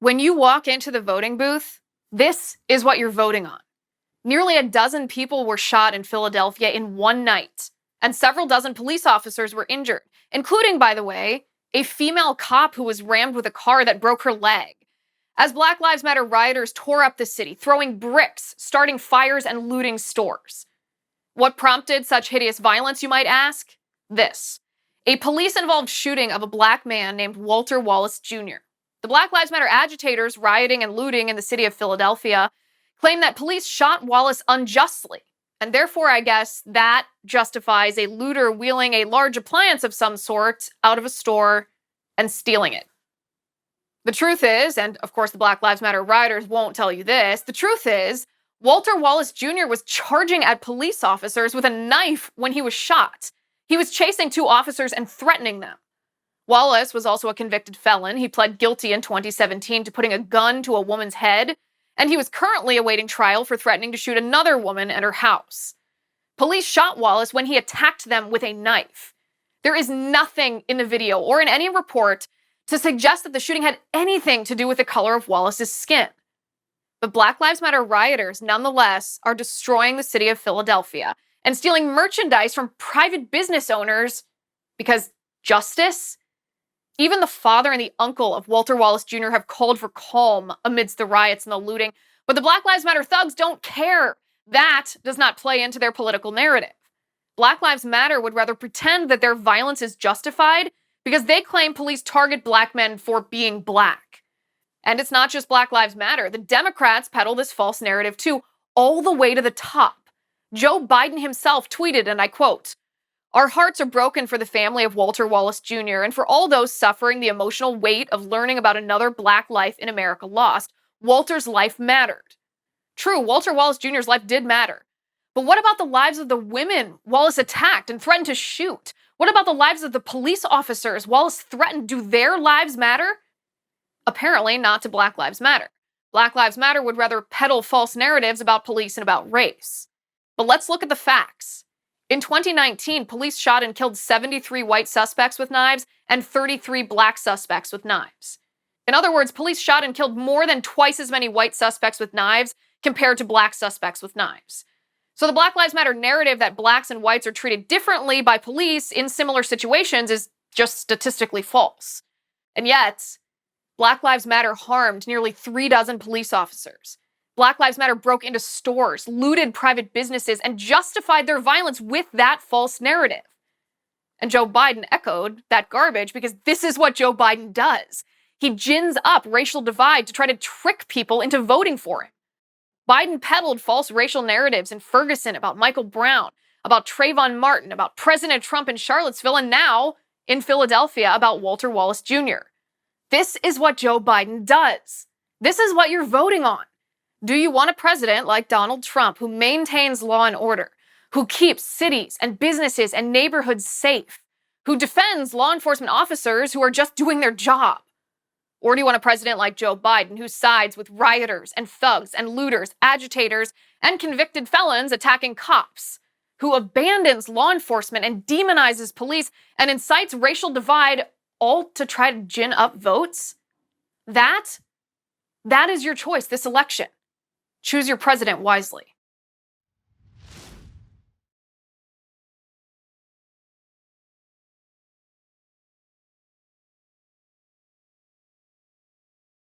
When you walk into the voting booth, this is what you're voting on. Nearly a dozen people were shot in Philadelphia in one night, and several dozen police officers were injured, including, by the way, a female cop who was rammed with a car that broke her leg. As Black Lives Matter rioters tore up the city, throwing bricks, starting fires, and looting stores. What prompted such hideous violence, you might ask? This. A police-involved shooting of a black man named Walter Wallace Jr. The Black Lives Matter agitators rioting and looting in the city of Philadelphia claim that police shot Wallace unjustly, and therefore, I guess, that justifies a looter wheeling a large appliance of some sort out of a store and stealing it. The truth is, and of course the Black Lives Matter rioters won't tell you this, the truth is, Walter Wallace Jr. was charging at police officers with a knife when he was shot. He was chasing two officers and threatening them. Wallace was also a convicted felon. He pled guilty in 2017 to putting a gun to a woman's head, and he was currently awaiting trial for threatening to shoot another woman at her house. Police shot Wallace when he attacked them with a knife. There is nothing in the video or in any report to suggest that the shooting had anything to do with the color of Wallace's skin. But Black Lives Matter rioters, nonetheless, are destroying the city of Philadelphia and stealing merchandise from private business owners because justice? Even the father and the uncle of Walter Wallace Jr. have called for calm amidst the riots and the looting, but the Black Lives Matter thugs don't care. That does not play into their political narrative. Black Lives Matter would rather pretend that their violence is justified because they claim police target black men for being black. And it's not just Black Lives Matter. The Democrats peddle this false narrative too, all the way to the top. Joe Biden himself tweeted, and I quote, "Our hearts are broken for the family of Walter Wallace Jr. and for all those suffering the emotional weight of learning about another black life in America lost. Walter's life mattered." True, Walter Wallace Jr.'s life did matter. But what about the lives of the women Wallace attacked and threatened to shoot? What about the lives of the police officers Wallace threatened? Do their lives matter? Apparently not to Black Lives Matter. Black Lives Matter would rather peddle false narratives about police and about race. But let's look at the facts. In 2019, police shot and killed 73 white suspects with knives and 33 black suspects with knives. In other words, police shot and killed more than twice as many white suspects with knives compared to black suspects with knives. So the Black Lives Matter narrative that blacks and whites are treated differently by police in similar situations is just statistically false. And yet, Black Lives Matter harmed nearly 3 dozen police officers. Black Lives Matter broke into stores, looted private businesses, and justified their violence with that false narrative. And Joe Biden echoed that garbage because this is what Joe Biden does. He gins up racial divide to try to trick people into voting for him. Biden peddled false racial narratives in Ferguson about Michael Brown, about Trayvon Martin, about President Trump in Charlottesville, and now in Philadelphia about Walter Wallace Jr. This is what Joe Biden does. This is what you're voting on. Do you want a president like Donald Trump who maintains law and order, who keeps cities and businesses and neighborhoods safe, who defends law enforcement officers who are just doing their job? Or do you want a president like Joe Biden who sides with rioters and thugs and looters, agitators, and convicted felons attacking cops, who abandons law enforcement and demonizes police and incites racial divide, all to try to gin up votes? That is your choice this election. Choose your president wisely.